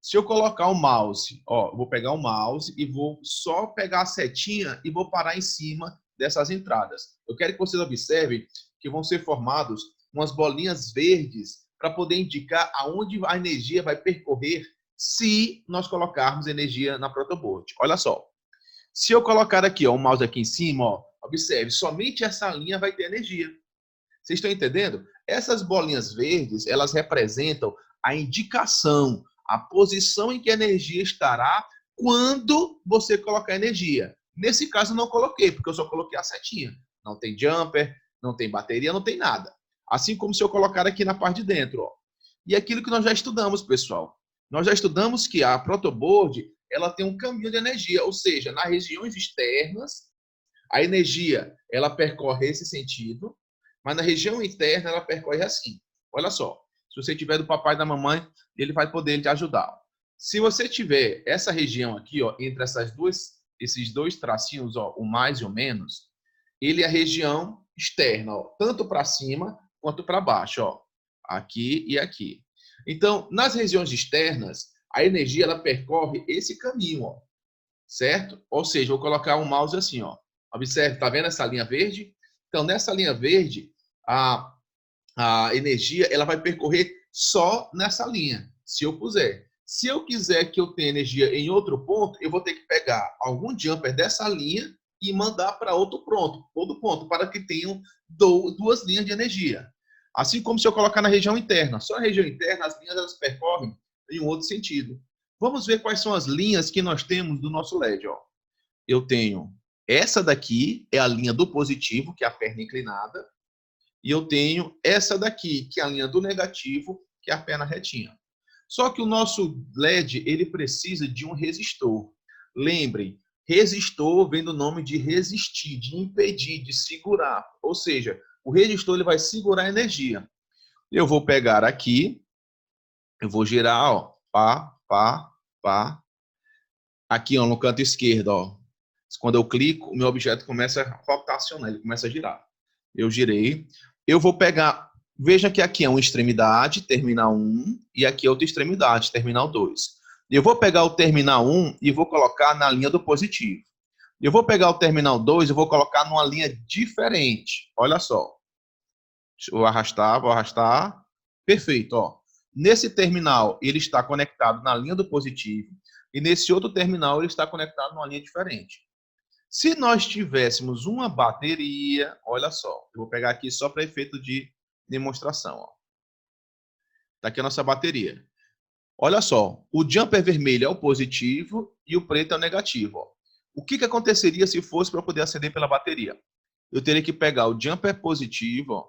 Se eu colocar o mouse, ó, eu vou pegar o mouse e vou só pegar a setinha e vou parar em cima dessas entradas. Eu quero que vocês observem que vão ser formados umas bolinhas verdes para poder indicar aonde a energia vai percorrer se nós colocarmos energia na protoboard. Olha só. Se eu colocar aqui, ó, o mouse aqui em cima, ó, observe, somente essa linha vai ter energia. Vocês estão entendendo? Essas bolinhas verdes, elas representam a indicação, a posição em que a energia estará quando você colocar energia. Nesse caso, eu não coloquei, porque eu só coloquei a setinha. Não tem jumper, não tem bateria, não tem nada. Assim como se eu colocar aqui na parte de dentro. Ó. E aquilo que nós já estudamos, pessoal. Nós já estudamos que a protoboard, ela tem um caminho de energia, ou seja, nas regiões externas, a energia, ela percorre esse sentido, mas na região interna ela percorre assim. Olha só, se você tiver do papai e da mamãe, ele vai poder te ajudar. Se você tiver essa região aqui, ó, entre esses dois tracinhos, ó, o mais e o menos, ele é a região externa, ó, tanto para cima quanto para baixo, ó, aqui e aqui. Então, nas regiões externas, a energia ela percorre esse caminho, ó, certo? Ou seja, vou colocar um mouse assim, ó. Observe, tá vendo essa linha verde? Então, nessa linha verde, a energia ela vai percorrer só nessa linha, se eu puser. Se eu quiser que eu tenha energia em outro ponto, eu vou ter que pegar algum jumper dessa linha e mandar para outro ponto, para que tenham duas linhas de energia. Assim como se eu colocar na região interna. Só na região interna, as linhas elas percorrem em um outro sentido. Vamos ver quais são as linhas que nós temos do nosso LED. Ó. Eu tenho essa daqui, é a linha do positivo, que é a perna inclinada. E eu tenho essa daqui, que é a linha do negativo, que é a perna retinha. Só que o nosso LED, ele precisa de um resistor. Lembrem, resistor vem do nome de resistir, de impedir, de segurar. Ou seja, o resistor ele vai segurar a energia. Eu vou pegar aqui, eu vou girar, ó, pá, pá, pá. Aqui, ó, no canto esquerdo, ó. Quando eu clico, o meu objeto começa a rotacionar, ele começa a girar. Eu girei. Eu vou pegar, veja que aqui é uma extremidade, terminal 1, e aqui é outra extremidade, terminal 2. Eu vou pegar o terminal 1 e vou colocar na linha do positivo. Eu vou pegar o terminal 2 e vou colocar numa linha diferente. Olha só. Vou arrastar. Perfeito, ó. Nesse terminal, ele está conectado na linha do positivo, e nesse outro terminal, ele está conectado numa linha diferente. Se nós tivéssemos uma bateria, olha só, eu vou pegar aqui só para efeito de demonstração. Está aqui a nossa bateria. Olha só, o jumper vermelho é o positivo e o preto é o negativo. Ó. O que aconteceria se fosse para eu poder acender pela bateria? Eu teria que pegar o jumper positivo ó,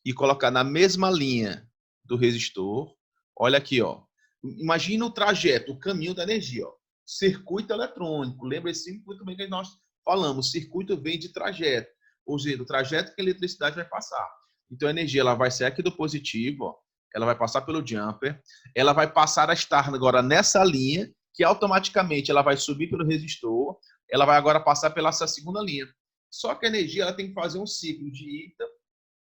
e colocar na mesma linha do resistor. Olha aqui, ó. Imagina o trajeto, o caminho da energia. Ó. Circuito eletrônico. Lembre-se muito bem que nós falamos, circuito vem de trajeto, ou seja, do trajeto que a eletricidade vai passar. Então a energia ela vai sair aqui do positivo, ó, ela vai passar pelo jumper, ela vai passar a estar agora nessa linha, que automaticamente ela vai subir pelo resistor, ela vai agora passar pela essa segunda linha. Só que a energia ela tem que fazer um ciclo de ida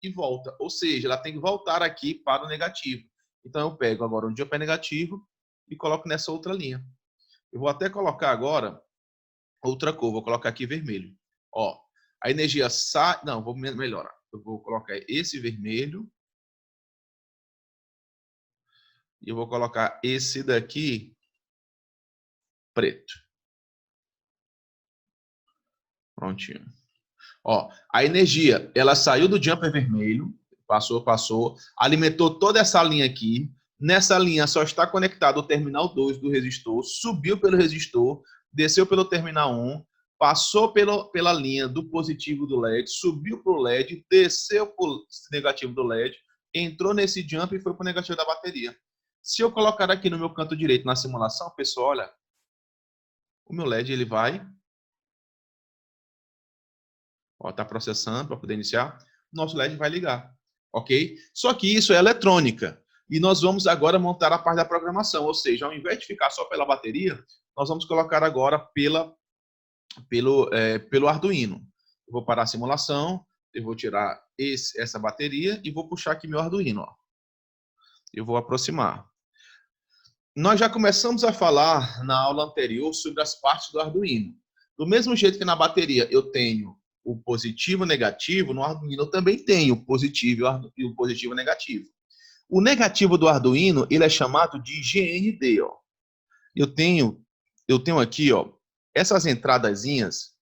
e volta. Ou seja, ela tem que voltar aqui para o negativo. Então, eu pego agora um jumper negativo e coloco nessa outra linha. Eu vou até colocar agora outra cor. Vou colocar aqui vermelho. Ó, a energia sai... Não, vou melhorar. Eu vou colocar esse vermelho. E eu vou colocar esse daqui preto. Prontinho. Ó, a energia, ela saiu do jumper vermelho, passou, alimentou toda essa linha aqui. Nessa linha só está conectado o terminal 2 do resistor, subiu pelo resistor, desceu pelo terminal 1, passou pela linha do positivo do LED, subiu para o LED, desceu para o negativo do LED, entrou nesse jumper e foi para o negativo da bateria. Se eu colocar aqui no meu canto direito na simulação, pessoal, olha, o meu LED ele vai... Ó, tá processando para poder iniciar. Nosso LED vai ligar, ok? Só que isso é eletrônica. E nós vamos agora montar a parte da programação. Ou seja, ao invés de ficar só pela bateria, nós vamos colocar agora pelo Arduino. Eu vou parar a simulação, eu vou tirar essa bateria e vou puxar aqui meu Arduino. Ó. Eu vou aproximar. Nós já começamos a falar na aula anterior sobre as partes do Arduino. Do mesmo jeito que na bateria eu tenho o positivo e o negativo, no Arduino eu também tenho o positivo e o positivo e o negativo. O negativo do Arduino, ele é chamado de GND. Ó. Eu tenho aqui, ó, essas entradazinhas,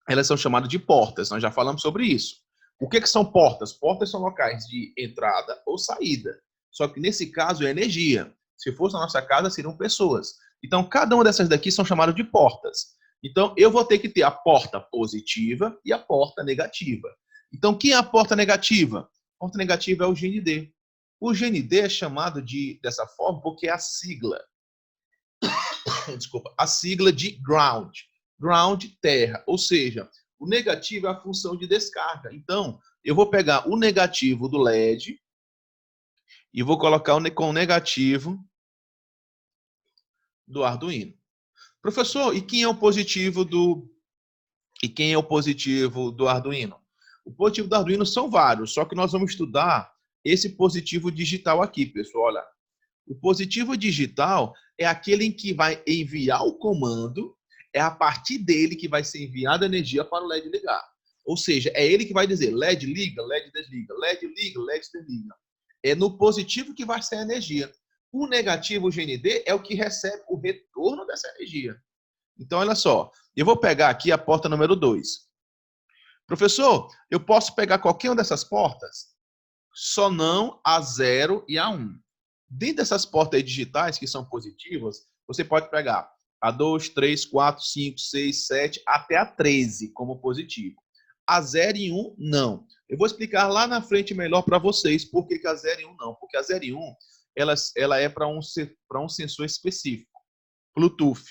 elas são chamadas de portas. Nós já falamos sobre isso. O que são portas? Portas são locais de entrada ou saída. Só que nesse caso é energia. Se fosse na nossa casa, seriam pessoas. Então, cada uma dessas daqui são chamadas de portas. Então, eu vou ter que ter a porta positiva e a porta negativa. Então, quem é a porta negativa? A porta negativa é o GND. O GND é chamado dessa forma porque é a sigla. Desculpa. A sigla de ground. Ground, terra. Ou seja, o negativo é a função de descarga. Então, eu vou pegar o negativo do LED e vou colocar com o negativo do Arduino. Professor, e quem é o positivo do Arduino? O positivo do Arduino são vários, só que nós vamos estudar esse positivo digital aqui, pessoal. Olha, o positivo digital é aquele em que vai enviar o comando, é a partir dele que vai ser enviada energia para o LED ligar. Ou seja, é ele que vai dizer LED liga, LED desliga, LED liga, LED desliga. É no positivo que vai ser a energia. O negativo, o GND, é o que recebe o retorno dessa energia. Então, olha só. Eu vou pegar aqui a porta número 2. Professor, eu posso pegar qualquer uma dessas portas? Só não a 0 e a 1. Dentro dessas portas digitais, que são positivas, você pode pegar a 2, 3, 4, 5, 6, 7, até a 13 como positivo. A 0 e 1, não. Eu vou explicar lá na frente melhor para vocês por que a 0 e 1 não. Porque a 0 e 1 ela é para um sensor específico, Bluetooth,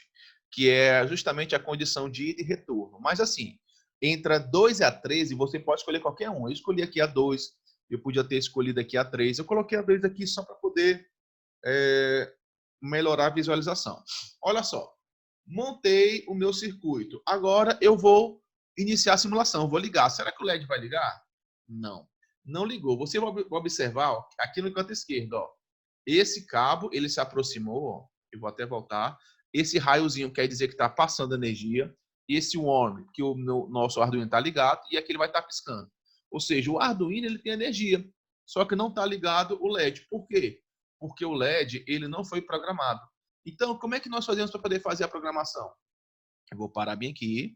que é justamente a condição de ida e retorno. Mas assim, entre a 2 e a 13, você pode escolher qualquer um. Eu escolhi aqui a 2, eu podia ter escolhido aqui a 3. Eu coloquei a 2 aqui só para poder melhorar a visualização. Olha só, montei o meu circuito. Agora eu vou iniciar a simulação, vou ligar. Será que o LED vai ligar? Não, não ligou. Você vai observar ó, aqui no canto esquerdo, ó, esse cabo ele se aproximou, ó, eu vou até voltar. Esse raiozinho quer dizer que está passando energia. Esse warm, que o nosso Arduino está ligado, e aqui ele vai estar piscando. Ou seja, o Arduino ele tem energia, só que não está ligado o LED. Por quê? Porque o LED ele não foi programado. Então, como é que nós fazemos para poder fazer a programação? Eu vou parar bem aqui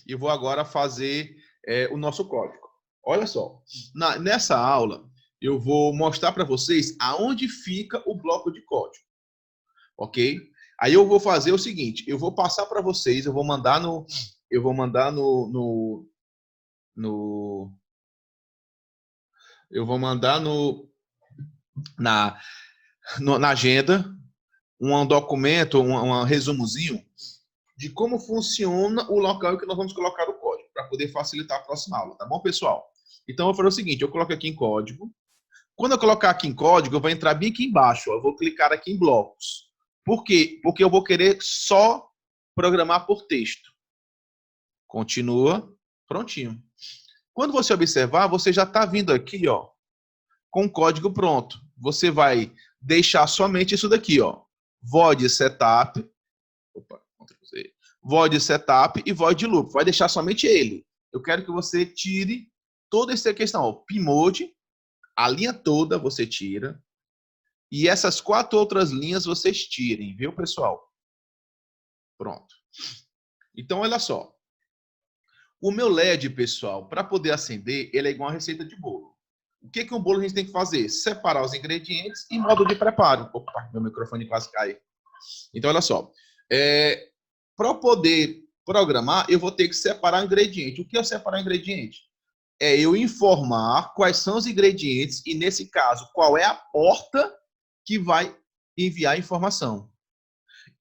e vou agora fazer o nosso código. Olha só, nessa aula eu vou mostrar para vocês aonde fica o bloco de código, ok? Aí eu vou fazer o seguinte, eu vou passar para vocês, eu vou mandar na agenda um documento, um resumozinho de como funciona o local que nós vamos colocar o código, para poder facilitar a próxima aula, tá bom, pessoal? Então, eu vou fazer o seguinte, eu coloco aqui em código. Quando eu colocar aqui em código, eu vou entrar bem aqui embaixo, ó, eu vou clicar aqui em blocos. Por quê? Porque eu vou querer só programar por texto. Continua, prontinho. Quando você observar, você já está vindo aqui, ó, com o código pronto. Você vai deixar somente isso daqui, ó. Void setup. Opa, void setup e void loop. Vai deixar somente ele. Eu quero que você tire toda essa questão, ó. Pmode, a linha toda você tira. E essas 4 outras linhas vocês tirem, viu, pessoal? Pronto. Então, olha só. O meu LED, pessoal, para poder acender, ele é igual a receita de bolo. O que um bolo a gente tem que fazer? Separar os ingredientes e modo de preparo. Opa, meu microfone quase cai. Então, olha só. Para poder programar, eu vou ter que separar o ingrediente. O que é separar o ingrediente? É eu informar quais são os ingredientes e, nesse caso, qual é a porta que vai enviar a informação.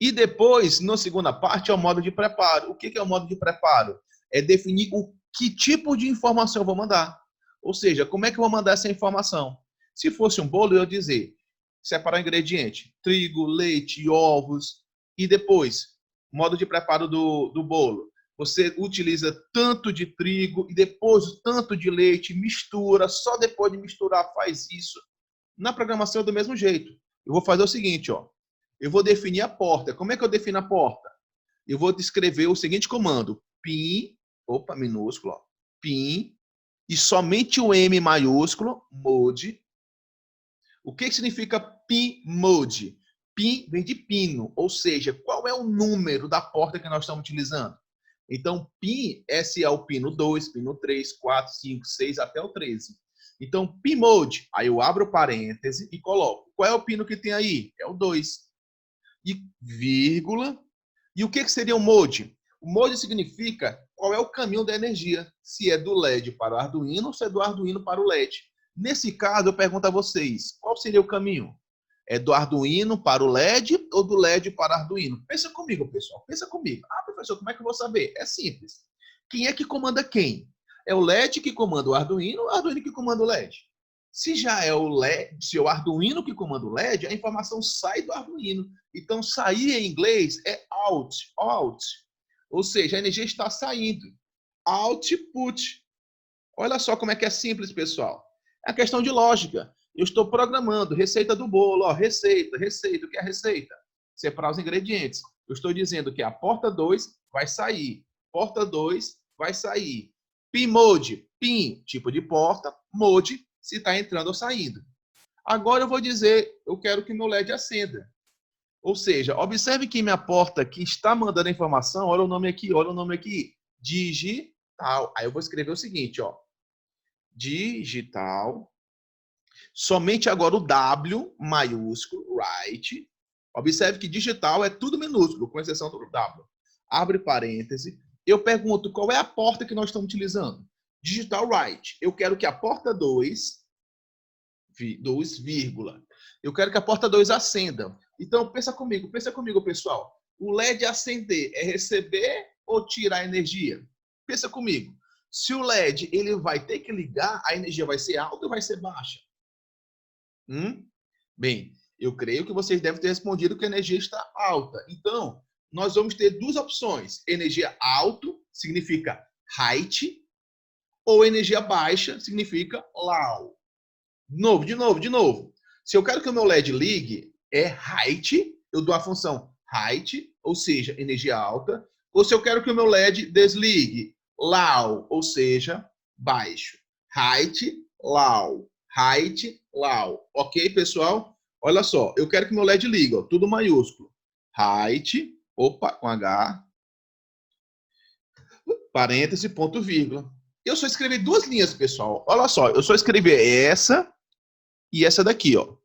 E depois, na segunda parte, é o modo de preparo. O que é o modo de preparo? É definir o que tipo de informação eu vou mandar. Ou seja, como é que eu vou mandar essa informação? Se fosse um bolo, eu ia dizer, separar ingrediente, trigo, leite, ovos. E depois, modo de preparo do bolo. Você utiliza tanto de trigo e depois tanto de leite, mistura, só depois de misturar faz isso. Na programação é do mesmo jeito. Eu vou fazer o seguinte, ó. Eu vou definir a porta. Como é que eu defino a porta? Eu vou descrever o seguinte comando. PIN, opa, minúsculo, ó, PIN, e somente o M maiúsculo, mode. O que significa PIN mode? PIN vem de pino, ou seja, qual é o número da porta que nós estamos utilizando? Então, PIN, esse é o pino 2, pino 3, 4, 5, 6, até o 13. Então, PIN mode, aí eu abro parêntese e coloco. Qual é o pino que tem aí? É o 2. E vírgula. E o que seria o mode? O mode significa qual é o caminho da energia. Se é do LED para o Arduino ou se é do Arduino para o LED. Nesse caso, eu pergunto a vocês, qual seria o caminho? É do Arduino para o LED ou do LED para o Arduino? Pensa comigo, pessoal. Pensa comigo. Ah, professor, como é que eu vou saber? É simples. Quem é que comanda quem? É o LED que comanda o Arduino ou o Arduino que comanda o LED? Se já é o LED, se é o Arduino que comanda o LED, a informação sai do Arduino. Então, sair em inglês é out, out. Ou seja, a energia está saindo. Output. Olha só como é que é simples, pessoal. É a questão de lógica. Eu estou programando receita do bolo, ó, receita, receita. O que é receita? Separar os ingredientes. Eu estou dizendo que a porta 2 vai sair. Porta 2 vai sair. PIN mode, PIN, tipo de porta, mode, se está entrando ou saindo. Agora eu vou dizer, eu quero que meu LED acenda. Ou seja, observe que minha porta que está mandando a informação, olha o nome aqui, digital. Aí eu vou escrever o seguinte, ó, digital. Somente agora o W maiúsculo, right. Observe que digital é tudo minúsculo, com exceção do W. Abre parêntese. Eu pergunto qual é a porta que nós estamos utilizando. Digital right. Eu quero que a porta 2, vírgula. Eu quero que a porta 2 acenda. Então, pensa comigo, pessoal. O LED acender é receber ou tirar energia? Pensa comigo. Se o LED ele vai ter que ligar, a energia vai ser alta ou vai ser baixa? Bem, eu creio que vocês devem ter respondido que a energia está alta. Então, nós vamos ter duas opções. Energia alto significa height, ou energia baixa significa low. De novo. Se eu quero que o meu LED ligue, é height, eu dou a função height, ou seja, energia alta. Ou se eu quero que o meu LED desligue, low, ou seja, baixo. Height, low. Height, low. Ok, pessoal? Olha só, eu quero que meu LED ligue, ó, tudo maiúsculo. Height, opa, com H, parêntese, ponto, vírgula. Eu só escrevi duas linhas, pessoal. Olha só, eu só escrevi essa e essa daqui, ó.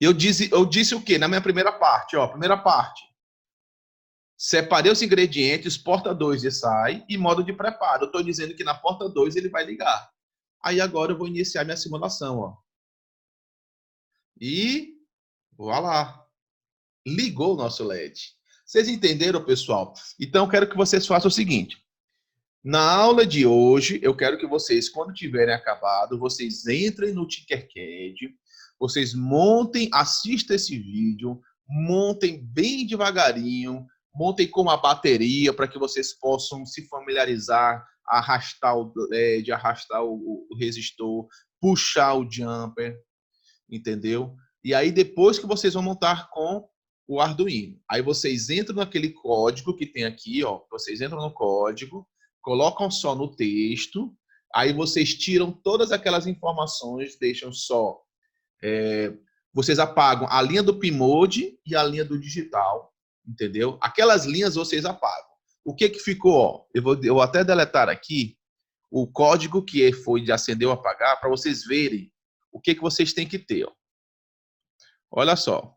Eu disse o quê? Na minha primeira parte, ó. Primeira parte. Separei os ingredientes, porta 2 e sai, e modo de preparo. Eu estou dizendo que na porta 2 ele vai ligar. Aí agora eu vou iniciar minha simulação, ó. E voilá. Ligou o nosso LED. Vocês entenderam, pessoal? Então eu quero que vocês façam o seguinte. Na aula de hoje, eu quero que vocês, quando tiverem acabado, vocês entrem no Tinkercad, vocês montem, assistam esse vídeo, montem bem devagarinho, montem com uma bateria para que vocês possam se familiarizar de arrastar o resistor, puxar o jumper, entendeu? E aí depois que vocês vão montar com o Arduino, aí vocês entram naquele código que tem aqui, ó, vocês entram no código, colocam só no texto, aí vocês tiram todas aquelas informações, deixam só vocês apagam a linha do Pmode e a linha do digital, entendeu? Aquelas linhas vocês apagam. O que ficou? Ó, eu vou até deletar aqui o código que foi de acender ou apagar para vocês verem o que vocês têm que ter. Ó. Olha só.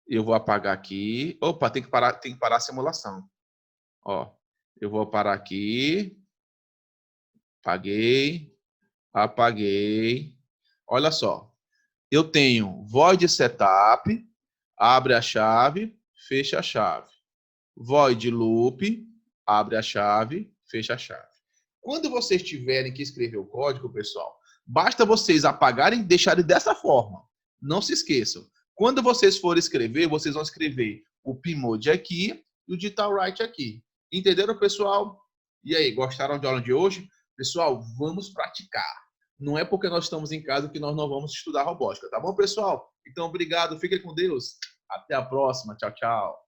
Eu vou apagar aqui. Opa, tem que parar a simulação. Ó, eu vou parar aqui. Apaguei. Olha só. Eu tenho void setup, abre a chave, fecha a chave. Void loop, abre a chave, fecha a chave. Quando vocês tiverem que escrever o código, pessoal, basta vocês apagarem e deixarem dessa forma. Não se esqueçam. Quando vocês forem escrever, vocês vão escrever o Pmode aqui e o Digital Write aqui. Entenderam, pessoal? E aí, gostaram da aula de hoje? Pessoal, vamos praticar. Não é porque nós estamos em casa que nós não vamos estudar robótica, tá bom, pessoal? Então, obrigado, fiquem com Deus. Até a próxima. Tchau, tchau.